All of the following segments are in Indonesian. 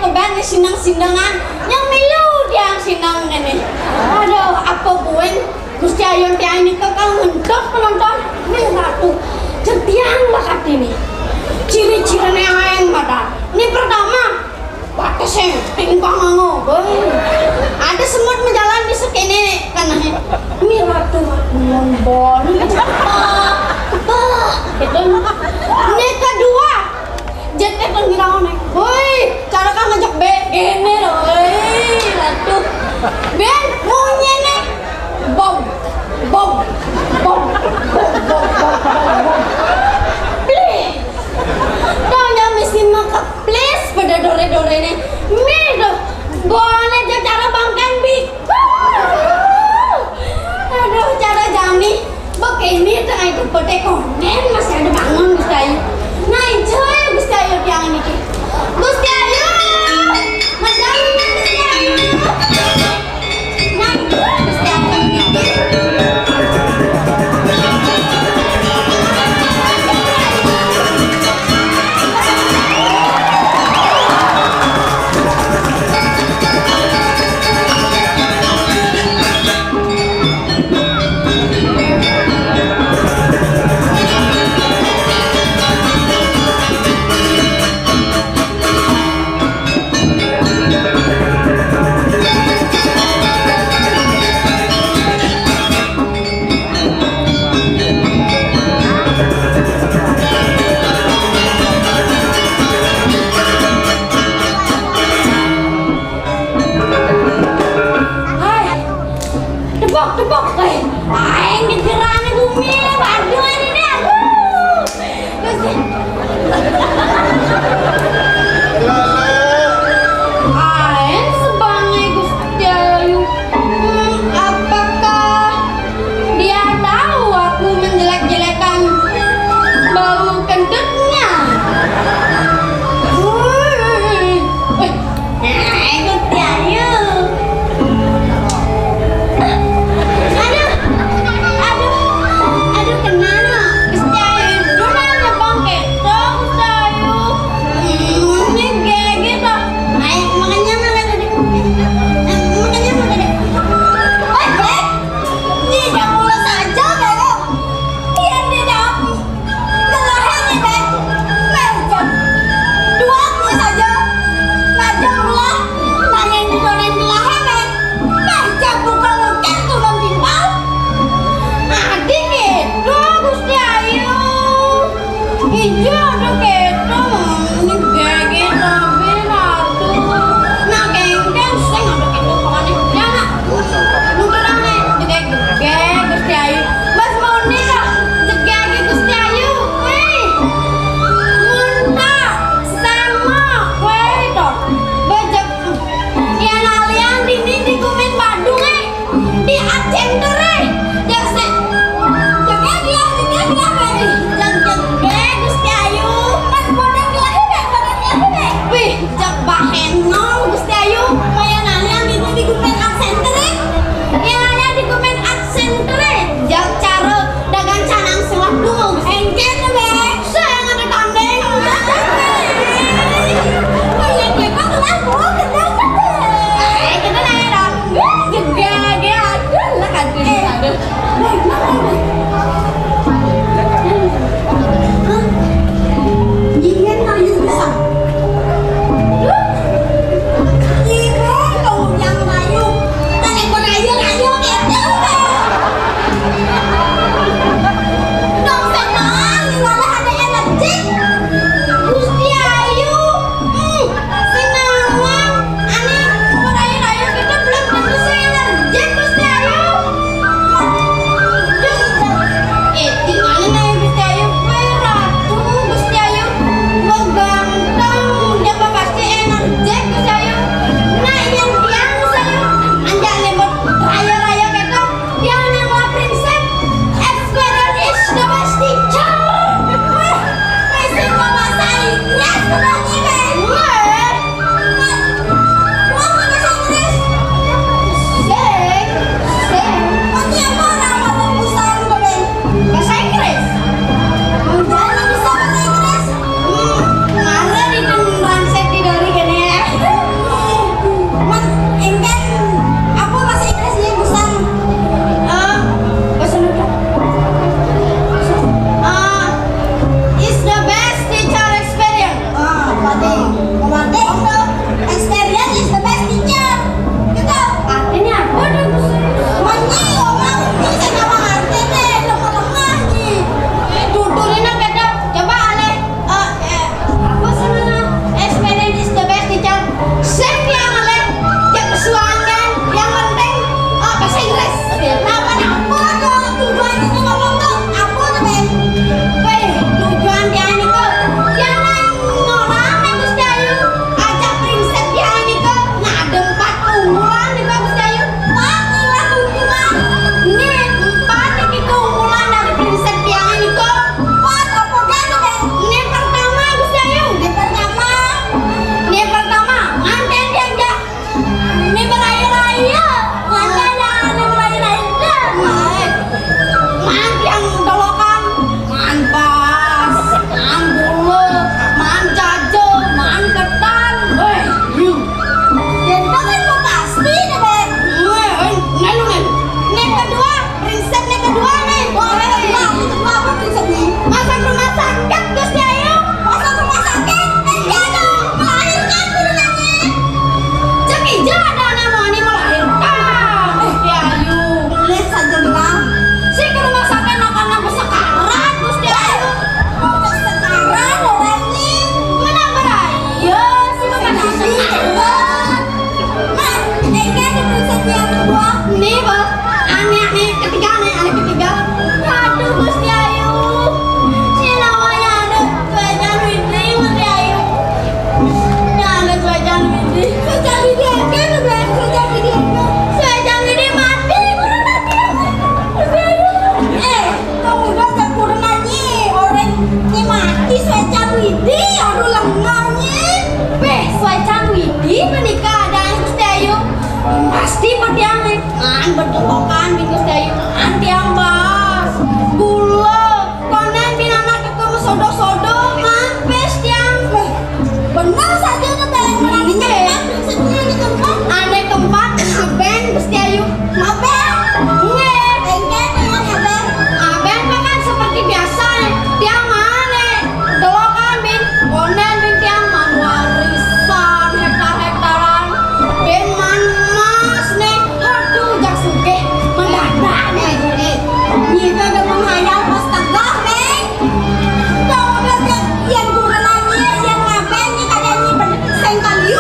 keban sinang-sinangan yang milu dia sinang ini. Aduh, apa bueng Gusti Ayon tiang ini kakak ngendok penonton nih ratu jetiang bakat ini. Ciri-cirinya yang pada. Ini pertama, batasnya tingkang ngobong. Ada semut menjalan di sekene karena ini ratu ngombon. Itu. Ini kedua, jetnya penggirauan. Woi, cara kan ngajak be gini loh. Ratu. Ben, maunya nih. Bob. Please. Tolong mesti maka please pada dore-dore nih. Mido, boleh cara bangkan bi. Aduh, cara jami. Begini tengah itu potek konen masih ada bangun Gusti Ayu. Nah, enjoy Gusti Ayu yang ini. Gusti Ayu. Mas Ayu Gusti Ayu. Nah, Gusti Ayu.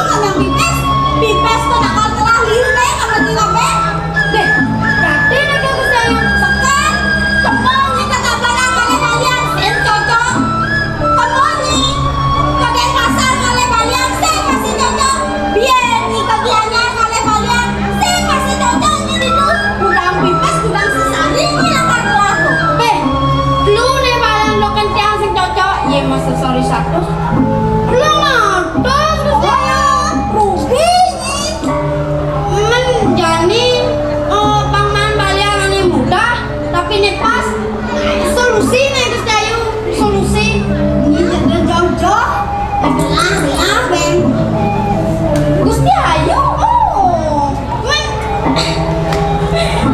nggak yang pipes? Pipes tuh nakal kelahir deh, kamu tidak be? Deh, berarti nih kamu saya sekan, tepung nih kata barang kalian sen cocok. Kamu nih, kalian pasar kalian sen masih cocok. Biar nih kalian kalian sen masih cocok nih itu. Udang pipes, udang sesari nih nakal kelahir. Be, lu nih barang lo kencang sen cocok, ya masa sorry satu. Belum ada, saya rugi nih. Menjani paman balian ini mudah, tapi ini pas. Solusi nih Gus Cahayu, solusi. Ini jadi jauh-jauh. Belah, Ben. Gus Cahayu,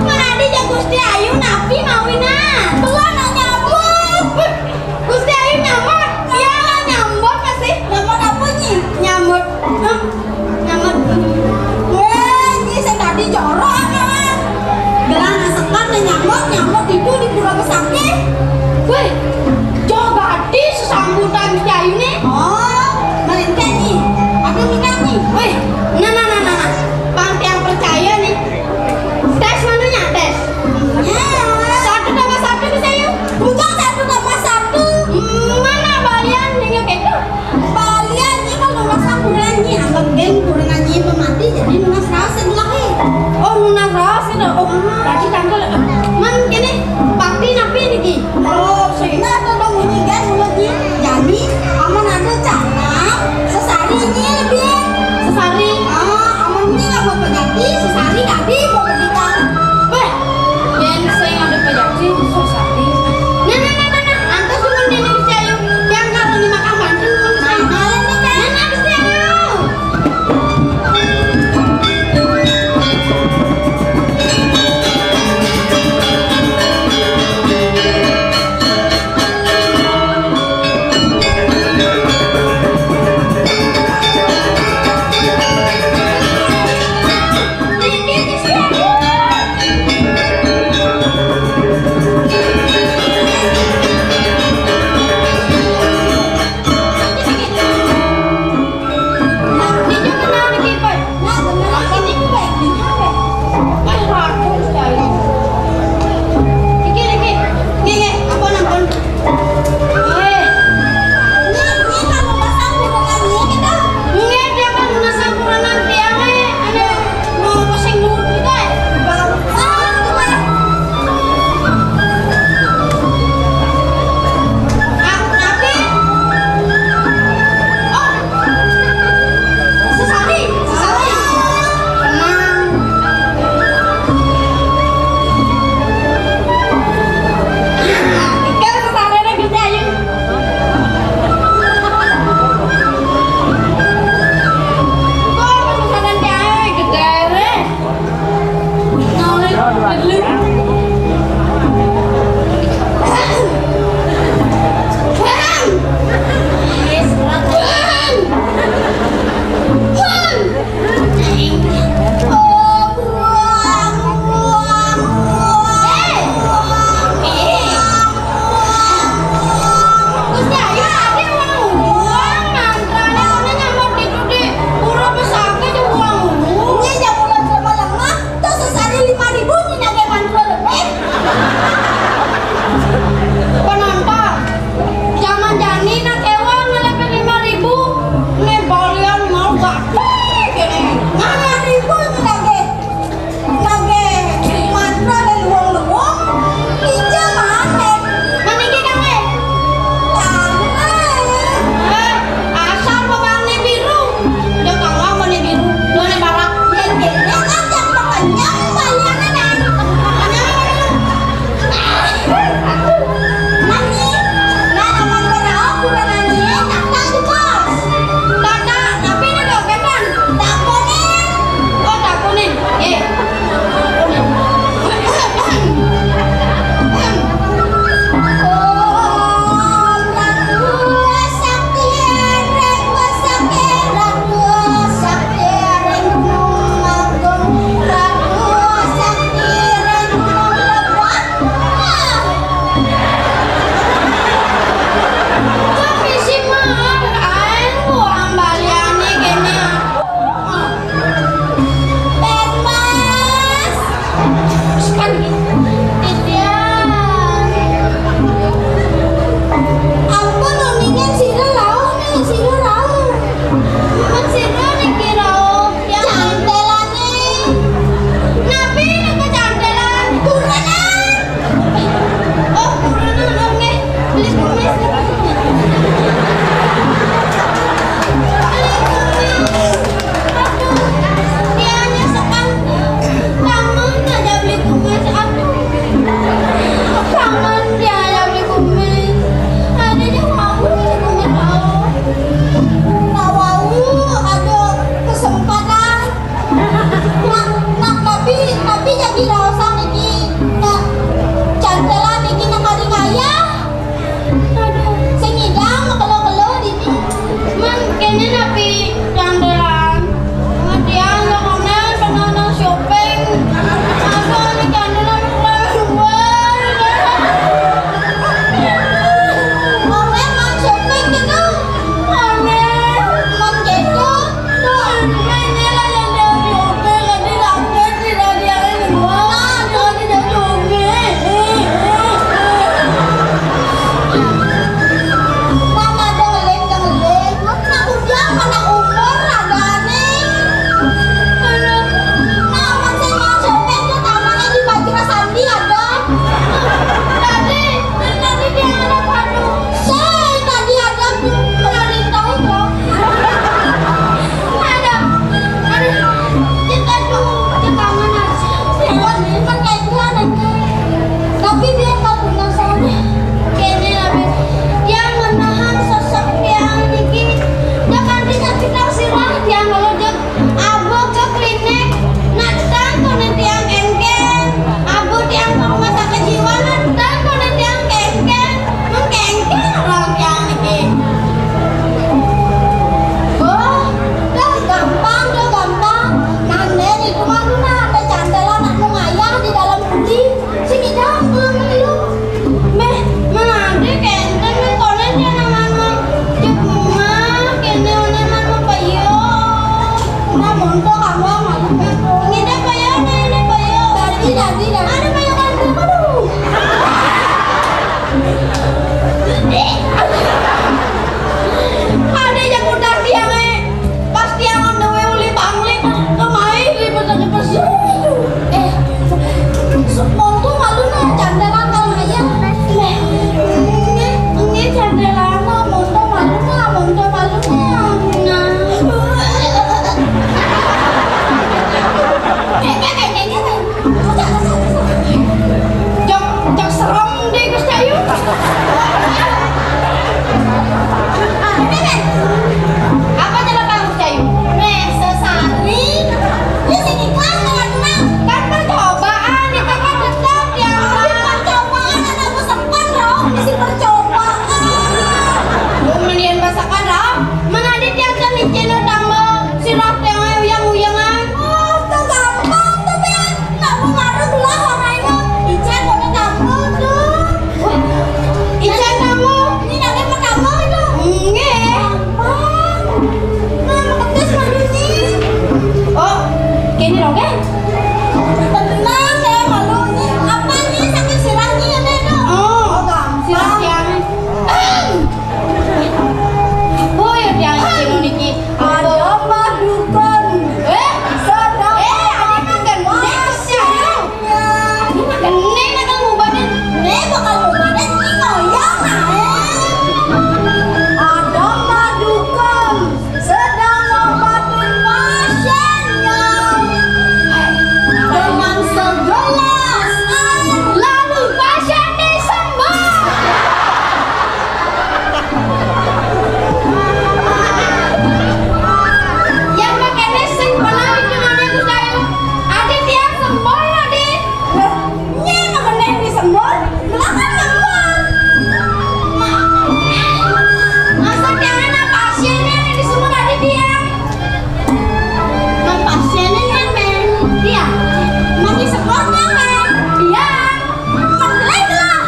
menadi ya Gus Cahayu, napi mawinan. Belah nanya apa? Gus Cahayu nyamot, iya nyamot masih. Nyamot apa nih? Nyamot, nyamot. Ini saya tadi jorok kan. Belah nasekan dan nyamot itu di pura besarnya. Wih, coba di sesambutan Gus Cahayu nih. Oh, mereka nih. Aku minat nih. Wih, nah. Bang yang percaya nih. Tes mananya tes? Satu tambah satu Gus Cahayu. Bukan satu tambah satu. Mana balian yang gitu? Balian ini kan nomor samburan nih, anggap geng juragan. Tenang deh, malu nih. Apa nih sakit sirahnya ya deh dong? Oh, gampang. siang. Oh ya tiang cino niki. Ada mah dukun. Sedang ada mah gendeng siang. Ada mah gendeng nak ngubatin. bakal ngubatin ini ngoyong Ada mah dukun sedang ngobatin pasiennya dengan segelas air. Lalu pasien disembuh. Yang pakai neseng pernah itu mana itu saya. Ada tiang sembuh ada. Nya mah gede disembur, belakang nyembur. Masa tiangnya pasiennya yang disebut ada tiang. Nah pasiennya yang men Dia. masih sekolahnya kan? Dia. Mendelek lah.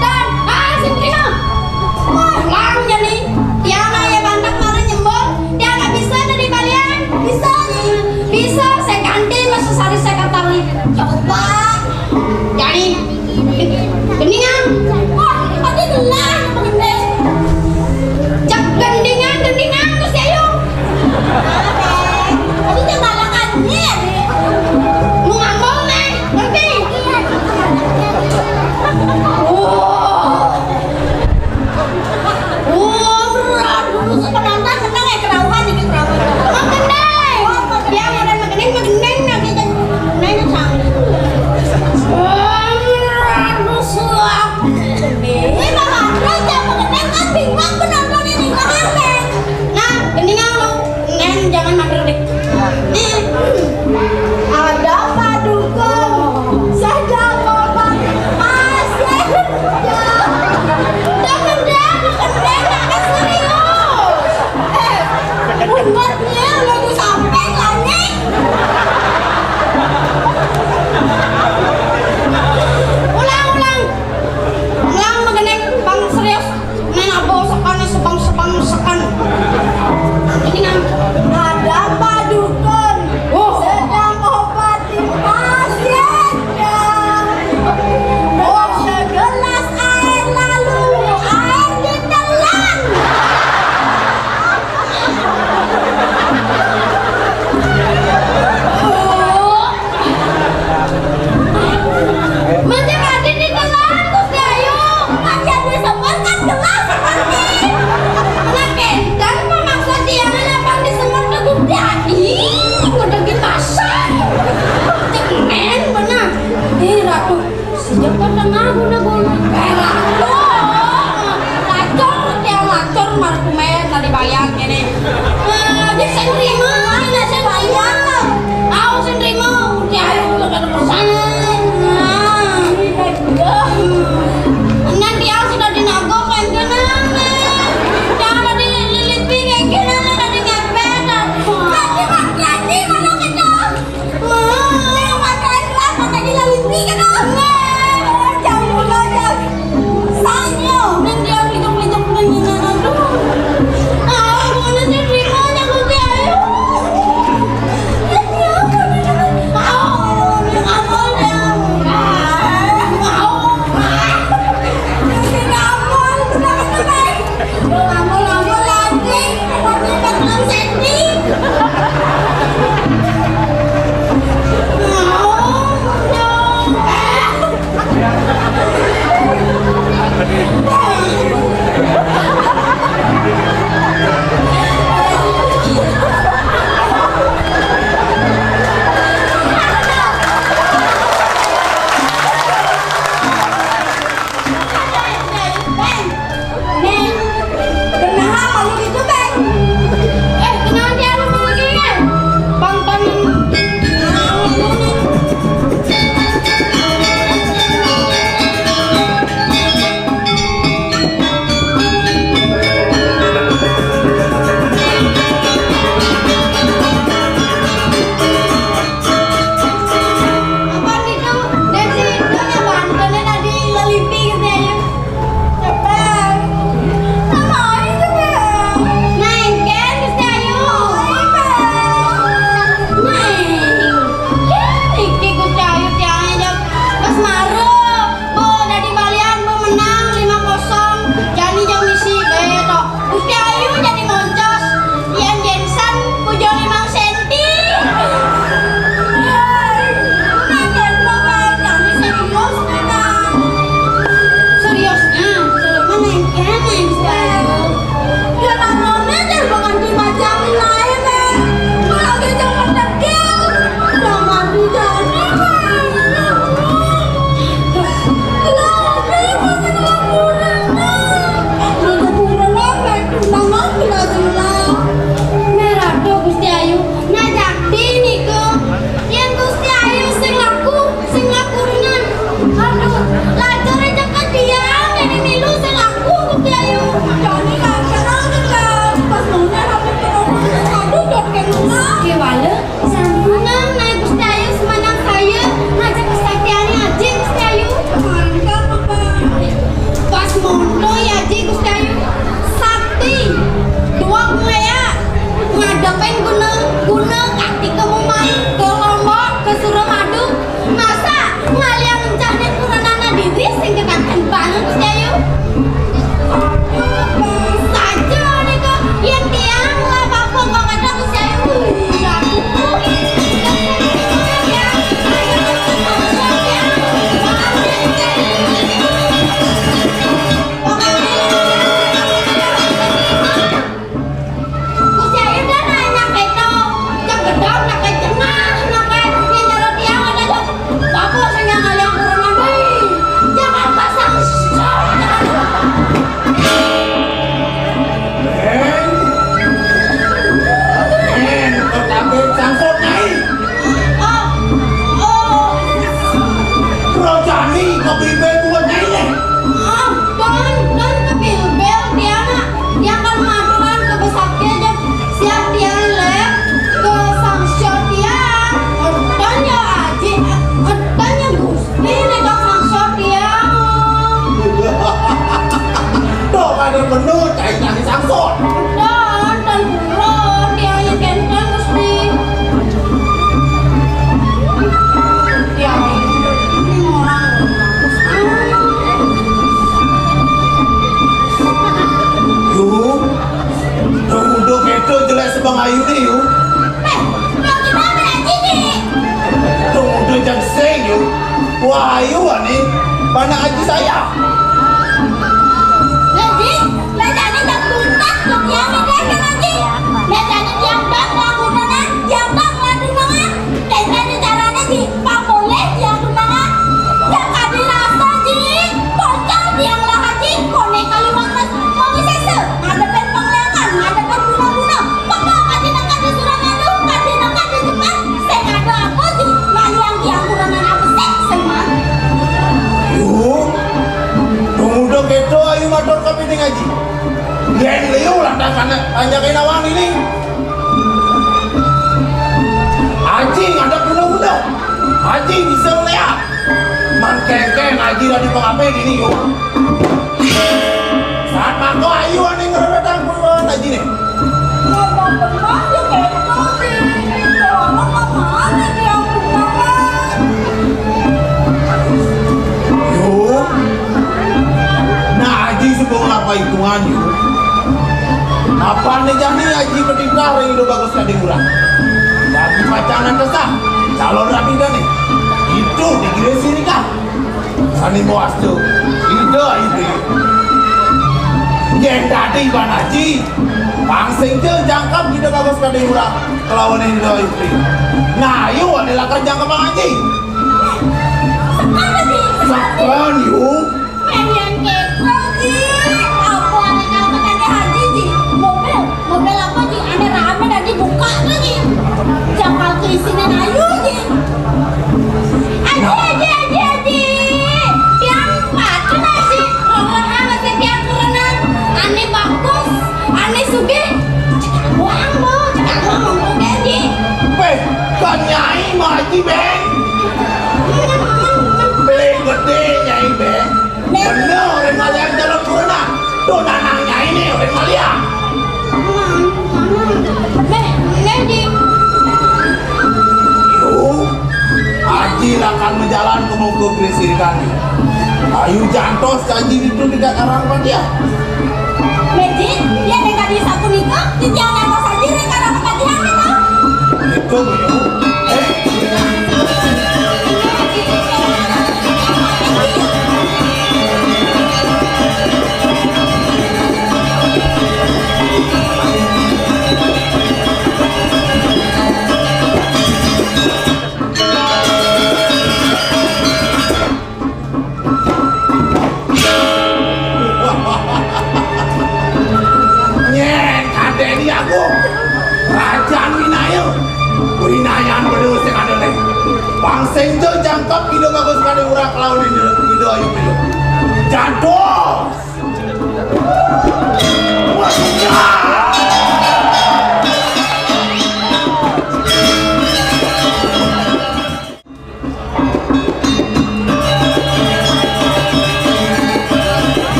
Dan sendiri lang jadi tiang ya bantak mari nyembur. Tiang nggak bisa dari kalian. Bisa nih. Bisa saya ganti masa sari saya katali. Coba. Jadi gendingan. Wah, tadi gelas sama gede. Cak gendingan terus ayo. Tadi jembalakannya. Mau ngambol nih, ngerti? Berat dulu penonton menang ya kerauhan nih kerauhan. Mang gendeng. Dia model magening nah kita nanya sang. Rusuh. Ini mah mandra jangan mengenai kan bingung penonton ini nggak Nah, gendingan lu. Neng jangan mager deh. Nah jadi niku yen Gusti Ayu sing laku renan. Aduh, lajare jaket dia ini milu sing laku Gusti Ayu. Jadi sekarang kan pas nona sampai terus aduh dot ke nona. Ki wale sampunang naik Gusti Ayu semanang saya ngajak kesaktiannya aja Gusti Ayu. Mantap apa? Pas mondo ya Ji Gusti Ayu. Sakti dua ya ngadepin gunung kaki ke Mumai ke Lombok ke Suramadu masa ngalian mencari kuranana diri sing kekanten banget Gusti Ayu. Saja nih kok yang tiang lah bapak kok kata Gusti Ayu. Ya Gusti Ayu dah nanya keto, jak gedang nak ke cenah, nak ke yang jaro tiang ada jok. Bapak sing ngalian kurang deui. Jangan pasang Kau sangkut nyai. Rojani kau bimbel buat nyai le. Don ke Bilbel tiana. Dia kan maduan ke besaknya jam siap tiang lep ke Samsyo tiang. Don ya aji, don ya Gusti nih dok Samsyo tiang. Tuh ada bener cai nyai sangkut. Don buron tiang yang kentang Gusti. Tiang ini orang. Yuk, duduk itu jelas sebang ayu ni yuk. Duduk jam seng yuk. Wah ayu ni, mana aji saya. Yuk, duduk itu ayu motor kami ni ngaji. Geng liu lah dah kana anjakin awang ini. Aji ada guna-guna. Aji bisa melihat. Man kengkeng aji dari pengapain ini yuk. Saat mako ayu ani ngeredang puluhan aji ni. Yuk. Nah aji sebelum apa hitungan yuk. Apa nih jadi aji ketika orang itu bagus kadang kurang. Jadi pacangan kesah. Calon rapi dah nih. Itu dikira sini kah? Sani muas tu. Ida itu. Yang tadi ban aji. Pangsing tu jangkap kita bagus kadang kurang. Kelawan ini dah itu. Nah, yuk adalah kerja ke bang aji. Sakon yuk. Mobil apa sih? Ada rame dan dibuka lagi. Jangan keisinan ayu sih. Aji. Tiang patut nasi. Roman amat tiang kerenan. Ane bagus, ane sugih. Buang lo, cakap ngomong gaji. Beh, kan nyai maji beng. Beng gede nyai beng. Bener orang Malayang jalan kurna. Dona nang nyai ni orang Malayang. Gaji. Yuk, Aji akan menjalan ke Monggo Gresirikan. Ayu jantos kaji itu tidak arang dia. Magic, dia dekat di saku nikah, di tiang apa saja dekat apa kajian itu. Itu yuk. Senjo jangkap ide bagus sekali urang lawan ide ayo pilu. Jados. Wah.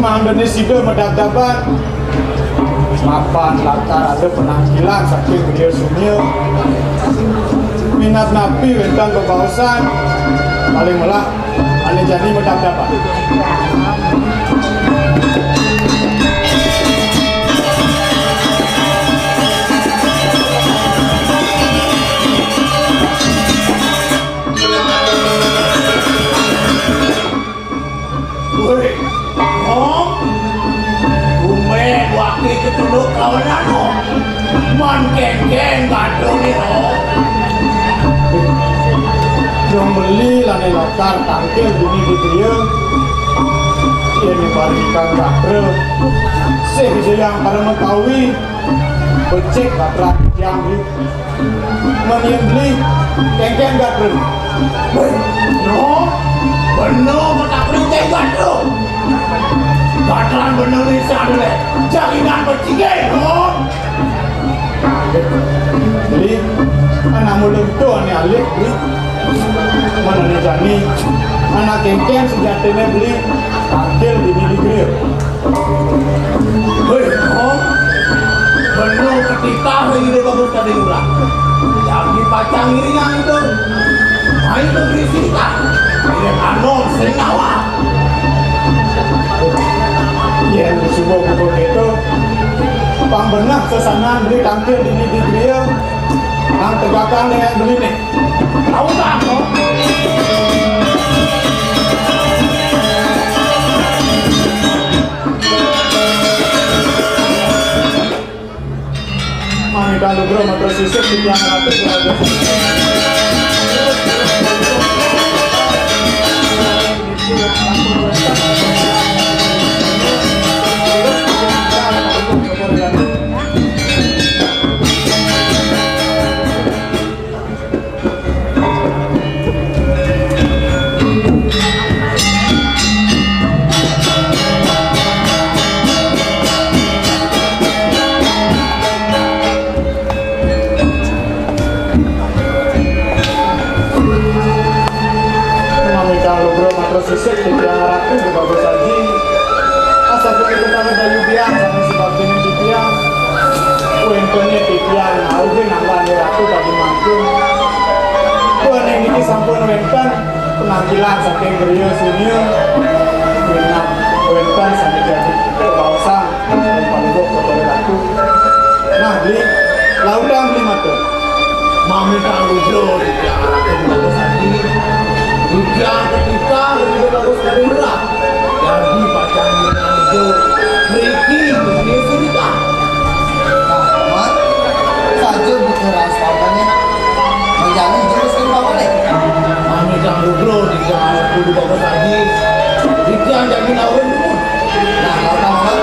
Mandene sido medap-dapan mapan latar ada penampilan saking beliau sumil minat napi tentang kebausan paling melah ane jadi medap-dapan Ketuluk kawanan mo man keng-keng gato ni ho yang beli lane latar tangkil dini di dia ia dibarikan gatra sehingga yang para mengetahui becek gatra yang beli yang beli keng-keng gatra no benar matak keng gato Batran bener ni sadar jaringan bercikai no. Jadi anak muda itu ane alik beli mana ni jani anak kengkeng sejatinya beli tampil di grill. Hei no bener ketika pacang irian itu main ke krisis kan dia anon sering awak Yen subuh pukul itu pang benak sesanan beli tampil ini di dia nang tegakan dengan beli nih tahu tak kok Mami kalau bro motor sisir di tiang ratu sisik di tiang ratu di bagus haji asal kita tahu dari biang sama sebab ini di biang kuentonya di biang audin nambah di ratu tadi mangkung kuan ini sampun wentan penampilan saking gerio sunyo minat wentan sampai jadi kebawasan dan palubuk kotor ratu nah beli laudang beli matu mami tahu bro di tiang ratu bagus haji Hujan ketika lebih bagus dari murah. Jadi pacarnya itu Ricky ini cerita. Mat, saja bukan rasanya. Menjadi jenis kita boleh. Mami jangan bro di jalan kudu bagus lagi. Ricky yang jadi lawan dulu. Nah, kalau Mat,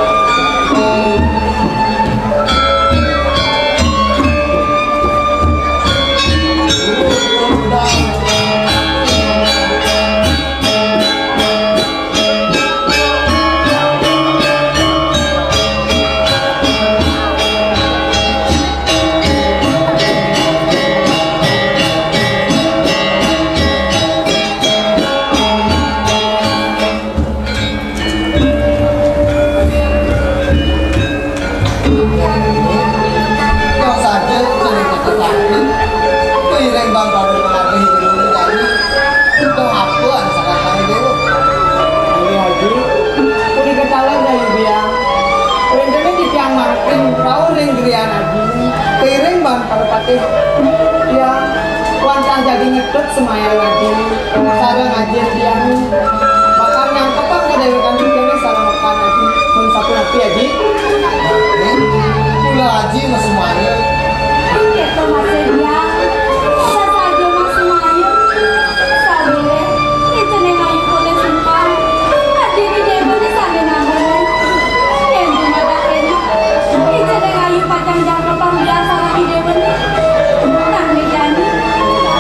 ya wantang jadi nyedot semuanya lagi sarang aja dia bakal yang kepang ke dewi kami kami salah makan lagi pun satu nanti aja pula haji mas semuanya. Itu masih dia. Bisa saja mas Mayu. Sabile, itu nih Mayu boleh sumpah. Haji di dewa di sana namanya. Yang cuma dakin. Itu nih Mayu pacang jangka biasa di dewa nih. Nang dijani.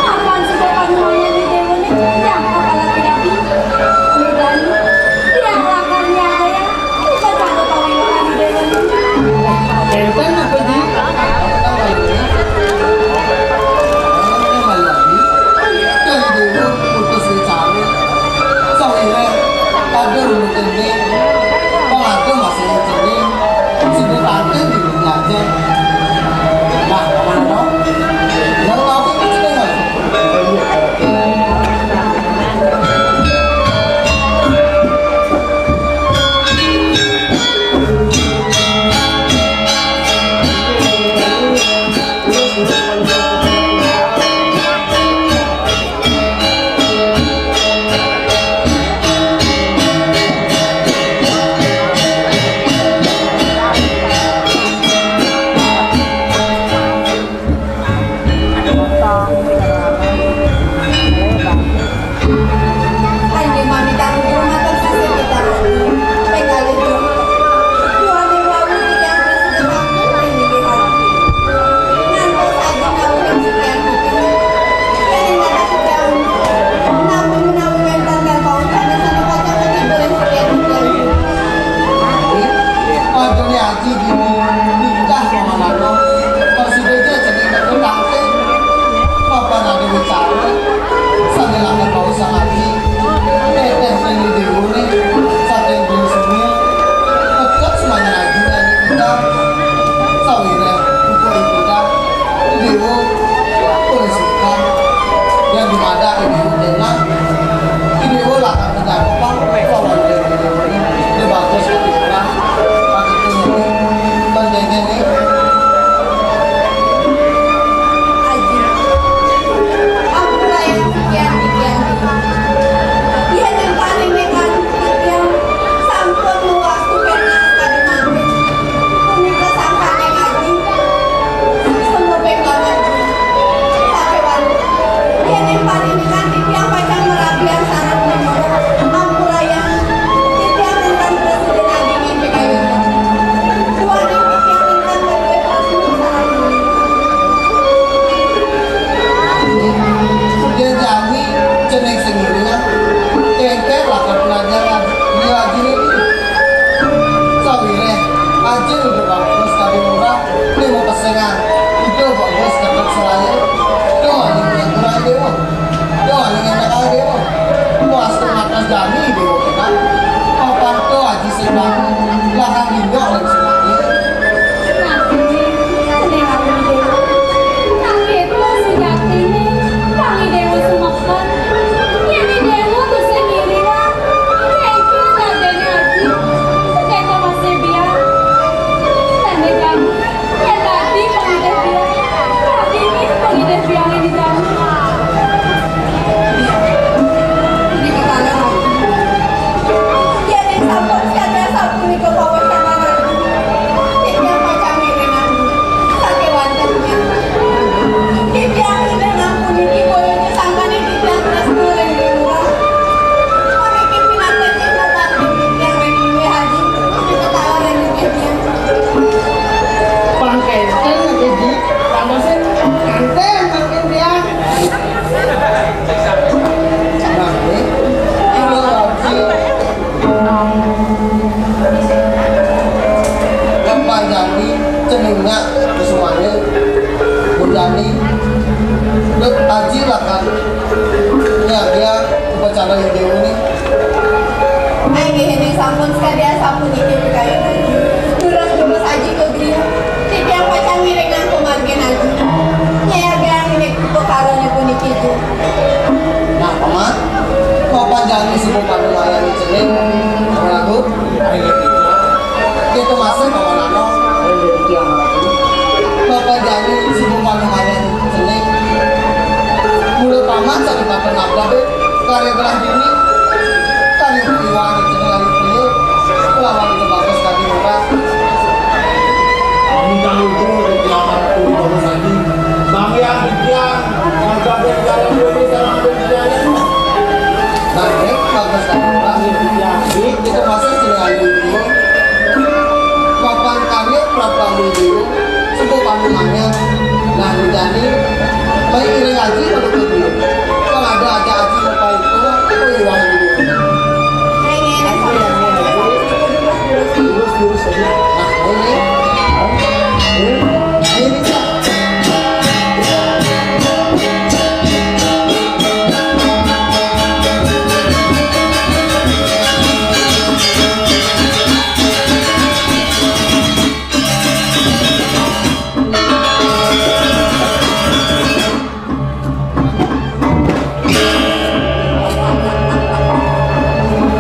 Apaan sudah panunya di dewa nih. Jangka kala laki-laki. Dijani. Yang lakarnya ada ya. Bisa jangka pawilan di dewa nih. enten apa sih menjadi ceningnya semuanya menjadi dek aji lah kan ya dia upacara yang dia ini Ini sampun sekalian sampun iki kayu aji. Durus aji ke griya. Tiap pacang miringan kumargen aji. Nyayagang ini perkarane puniki itu. nah paman kau panjang semua panduan di cening sama aku itu masuk paman ano kau panjang semua panduan di cening mulai paman sampai papan nabla karya gelah dini karya periwaan di cening lagi priyo kelawan itu bagus kaki murah Minta lucu dari kiamat itu bagus lagi. Bang yang bikian, harga berjalan dulu sekarang berjalan. nah ini bagus kaki murah itu masuk cening lagi priyo papan karya prapandu dulu semua panduannya nah menjadi baik ini ngaji lalu ke dulu kalau ada aja aji lupa itu periwaan dulu Lurus saja. nah ini Kak.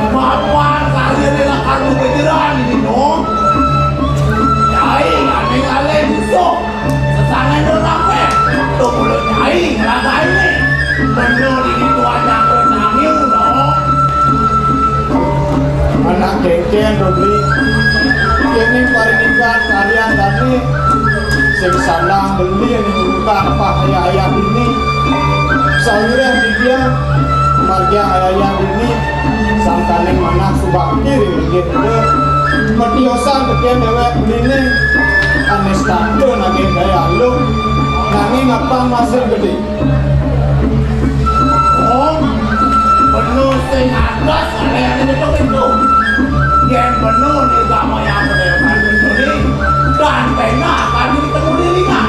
Papan kalian adalah kartu kejeran ini dong. Nyai aneh aleh busuk. Sesangan dorape. Tuh mulut nyai ngeraga ini. Bener ini tuanya kenangil dong. Anak kengken dobli kene parinikan kalian tadi sing sanang beli yang dibuka apa ayah ini sayurnya di dia marga ayah ini sangkane mana subakti gitu metiosan keken dewek beli anes kado nage daya lu nanging apa masih gede Oh, penuh sing atas aleh ini tuh itu. Yang penuh nih gama yang mendewakan betul nih. Dan pena akan ditemu lilingan.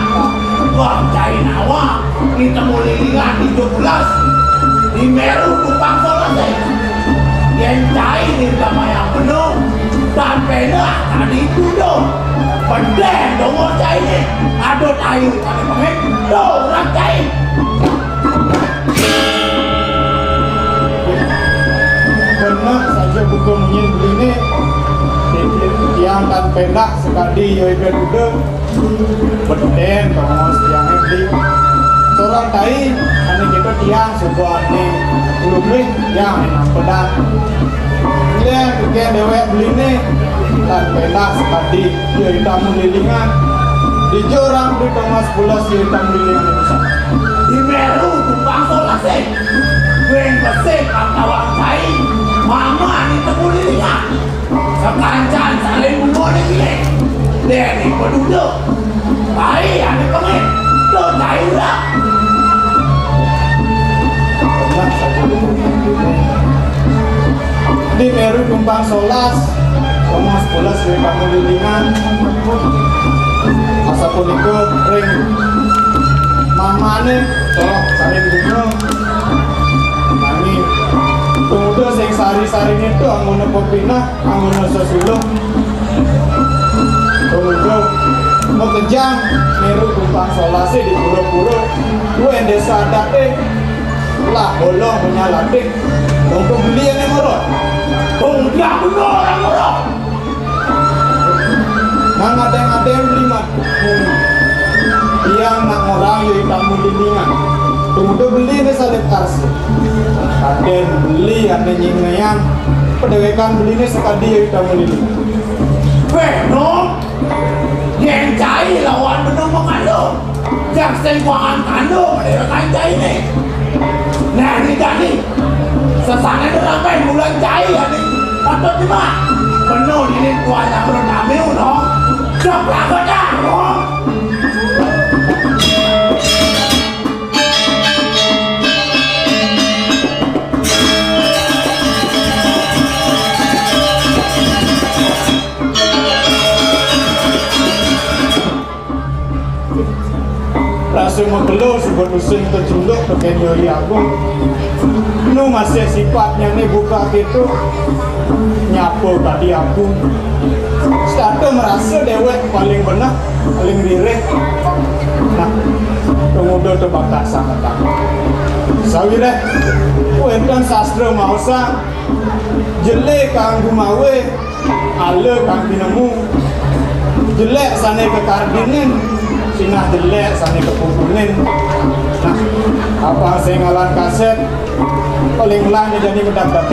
Wah, cai nawa ditemu lilingan di 17 di Meru Kupang Solase. Yang cai nih gama yang penuh dan pena akan dituduh. Pendek dong cai nih. Adot air kali pengek. Tuh, orang cai. benar saja buku menyin begini tiang dan pendak sekali yoi berude beden tongos tiang di seorang tai ane kita tiang sebuah ane ulumih yang enak pedang dia keke dewek begini dan pendak sekali yoi tamu lilingan di jorang di tongos pulas yoi tamu lilingan di pusat Di Meru Kupang Solase. Wen besek kawan cai. Mama ni temu lilingan. Sekancan saling memboleh gile. Deni penduduk. Baik ane pengek. Do cai udah. benar saja buku menyin di Meru Kumpang Solas Thomas Pulas dari kamu lilingan asa puniko ring mamane tolong saling gunung nani tunggu sing sari-sari itu anggono kopina anggono sesulung tunggu mau kejang Meru Kumpang Solas di pura-pura gue desa adate lah bolong menyalatik untuk beli yang emorot Enggak bener orang orang. nang ngadeng-ngadeng lima yang nak orang yang tamu lilingan tunggu beli ini sadet karsi aden beli ada nyingayang pedawekan beli ini sekali yang tamu lilingan Benom. Yang cai lawan benom mengandung. Jak sengkuangan kandung mendewakan cai ni. Nah ni tadi. Sesangan ramai bulan cai ni. Patut ni mak. Penuh ini tuanya belum ambil no. Jom lakukan dah. rasa megelo subuh pusing terjuluk ke nyori aku nu masih sifatnya nih buka gitu nyapo tadi aku satu merasa dewek paling benar paling rireh nah kemudian tuh bakal sangat takut sawireh enten sastra mausa jelek kang gumawe ale kang pinemu jelek sane ke kardinin sinah jelek sane ke pukulin nah apa saya ngalan kaset paling lang jadi mendapat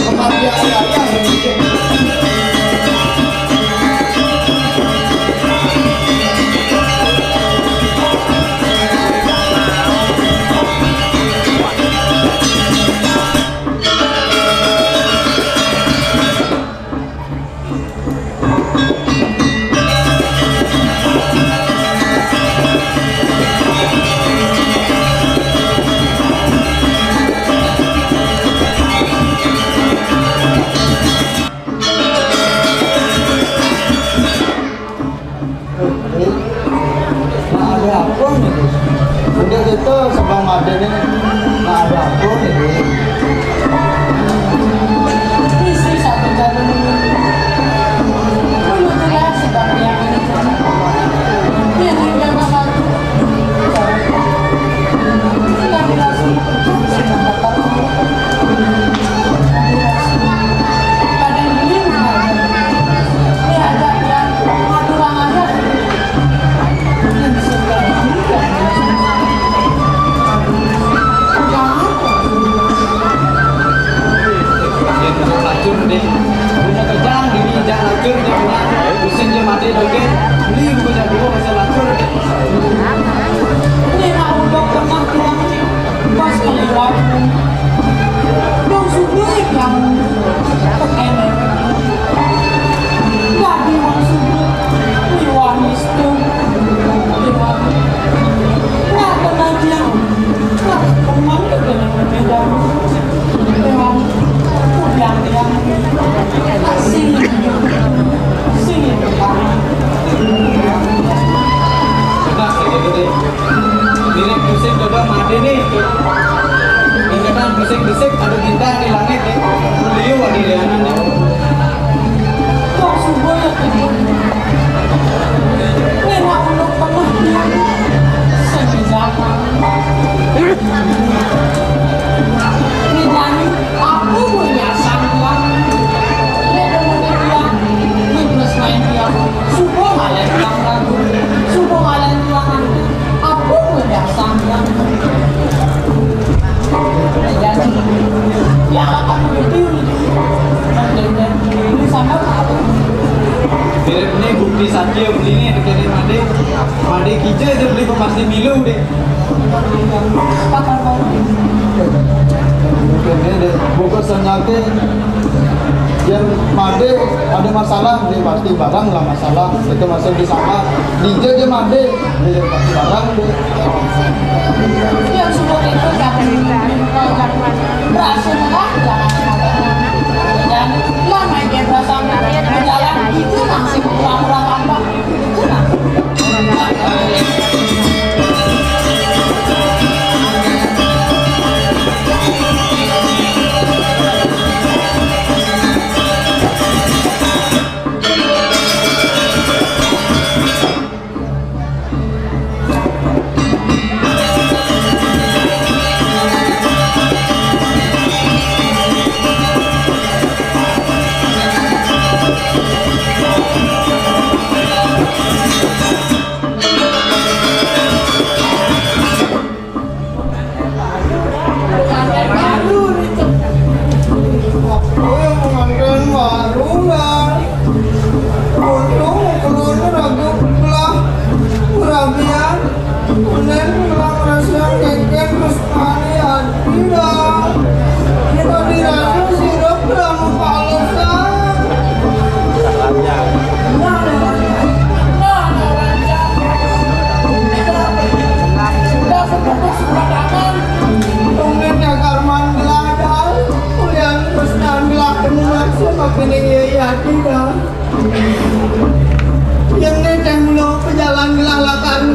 kematian ayah yang bikin udah gitu sebang Made ini nggak ada apa nih Isi satu jalan menurutlah sebab yang ini yang tidak bakal kami langsung sudah dapat pada ini ini ada yang aturan ada yang sudah lacur deh punya kerjaan diri jangan lacur dia punya pusing dia mati doge beli punya dua masa lacur ini nak udah pernah bilang pas kelewat dong subuh yang pekenek nggak bilang subuh liwan itu liwan nggak pernah dia nggak pernah juga yang berbeda liwan yang singin nah segitu deh mirip pusing dodo mati nih ini kan pusing bisik ada bintang di langit nih beliau wadi lianan nih kok subuh ya tidur lewat belum pernah dia sejaman Nidani aku punya sangguan subuh kalian bilang ragu subuh kalian bilang aku punya sangguan jadi yang akan berdiri ini sama aku mirip nih bukti saja beli nih dekatnya Made kija aja beli pasti milu deh kapan mau mungkin ini deh buku senyate yang Made ada masalah dia pasti barang lah masalah itu masih di sana DJ aja Made dia pasti barang deh yang sudah itu jangan berhasil lah jangan dan lama dia berasa berjalan itu masih kurang-kurang apa itu lah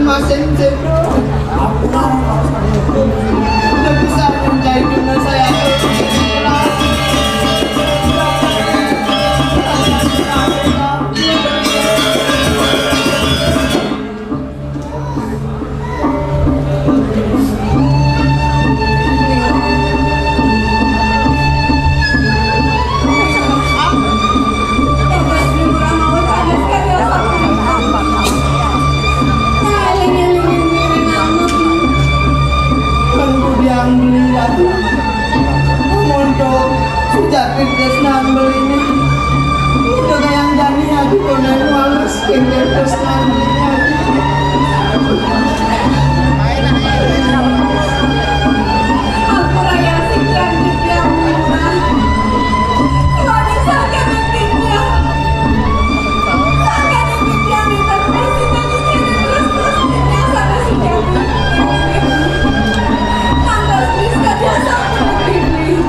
masin bro. Udah bisa mencari dengan saya. Sejak Krisnan belinya udah kayak jadi aja konen males tinggal Krisnan belinya aku raya sekian yang murah keluarga sakit nantinya sakit nantinya minta kasih nanti terus-terusnya sana sekian tanggal bisa dia sampai begini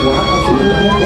Wah,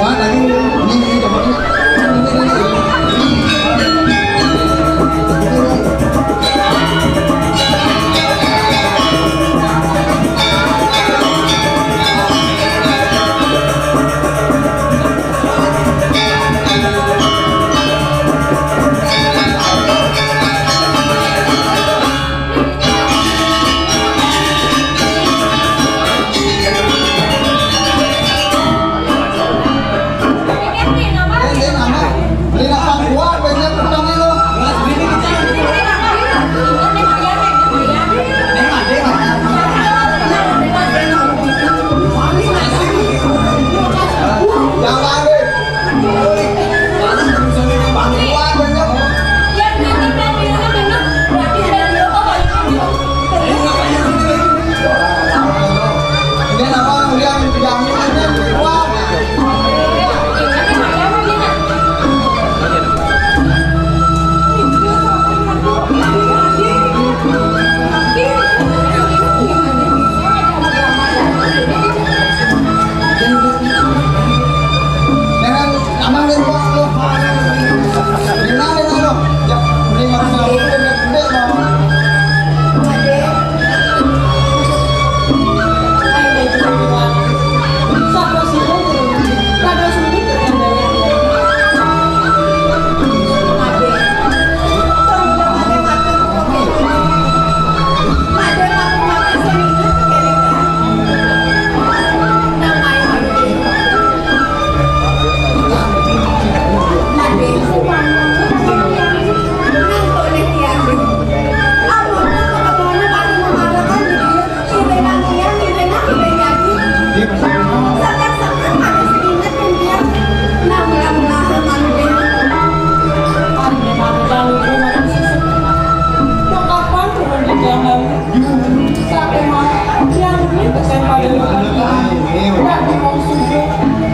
padewekan tiang jadi wong sugih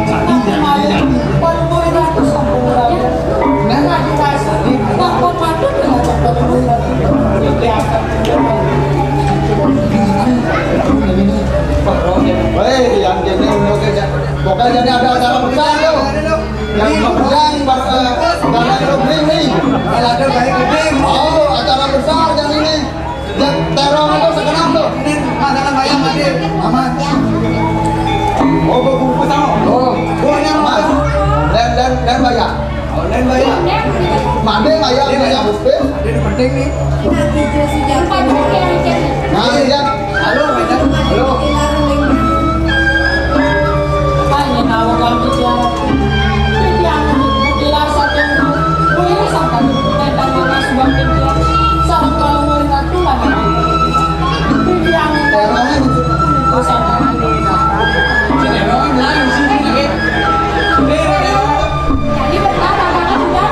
nanti malih panuwun ratu sampun rawuh nah dirasani kok patut ngajak panuwun ratu iki akan Hei, yang jadi pokoknya jadi ada acara besar tuh. Yang berang barang lebih nih. ada baik gede Oh, acara besar yang ini. Yang terong itu sekenam tuh. ini masakan bayam mati aman Oh, bungkus sama. Oh, punya mas. Dan bayar. online bayam Mande bayar buffet. ini penting nih Nah, ya. halo bayam Halo. hanya nawa kami tiara jadi yang dirasakan boleh sampai tentang mana subang pintar sarang kalau mau ratu lagi jadi yang Terongnya usaha terong lain sini lagi Jadi betapa banget udah.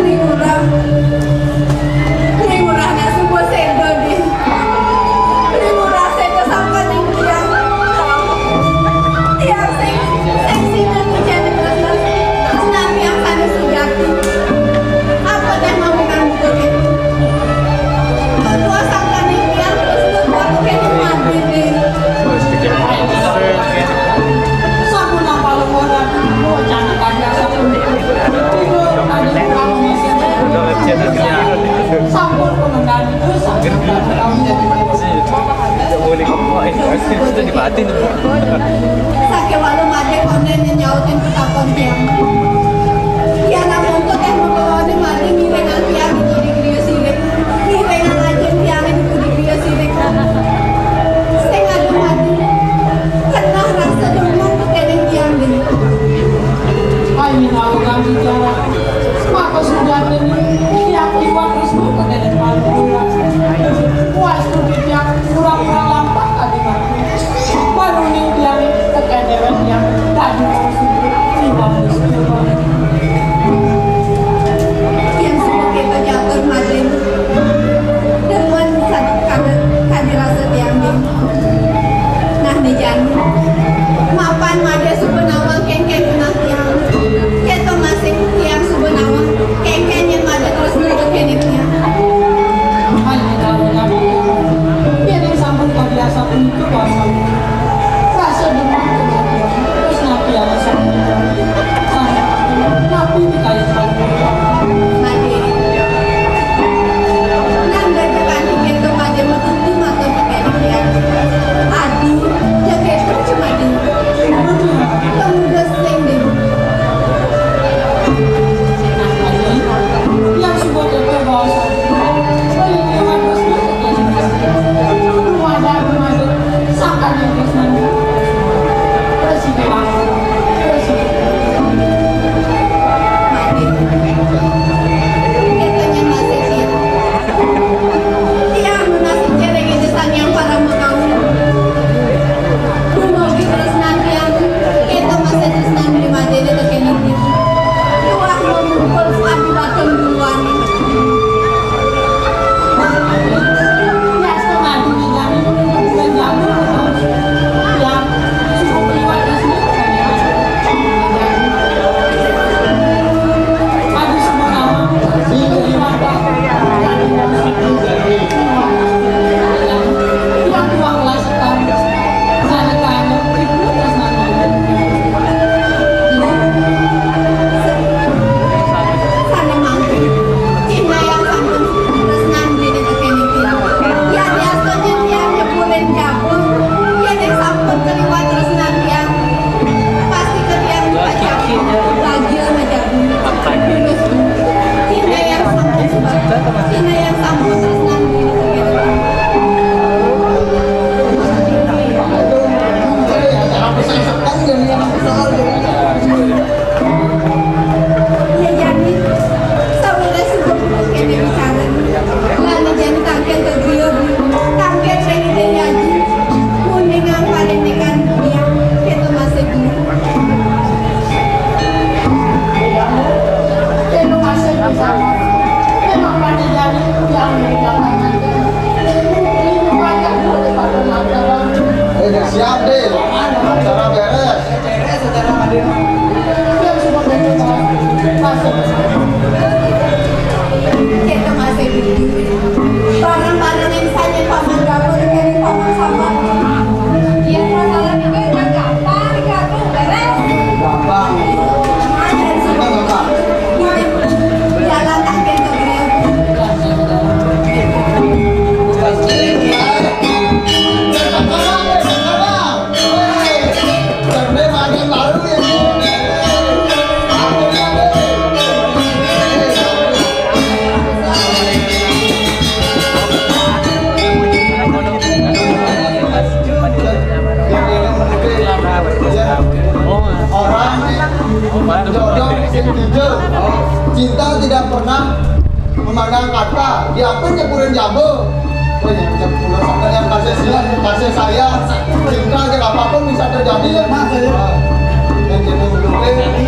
ini udah Itu dibatin. Sakit walau made konen nyautin petakon tiang. Ya namun tuh teh mau di made ngilengan tiang itu di kriya sirik. Ngilengan aja tiang itu di kriya sirik. Setengah tuh made. Kena rasa demam tuh kenen tiang gini. Ay, tahu kami cara. Maka sudah ini tiap iwan terus bukan ada malu. Wah, itu tiap kurang-kurang lampak tadi kan. Baru nih tiang tekan yang tadi mau sudah iwan Yang semua kita jatuh made. Dengan kade rasa tiang gini. Nah di jani. Mapan made supenawang kengkeng kenang tiang. Keto masing tiang Cinta tidak pernah memandang kata. Dia pun nyepurin jambu. Yang kasih sayang, cinta apapun bisa terjadi ya. Yang jadi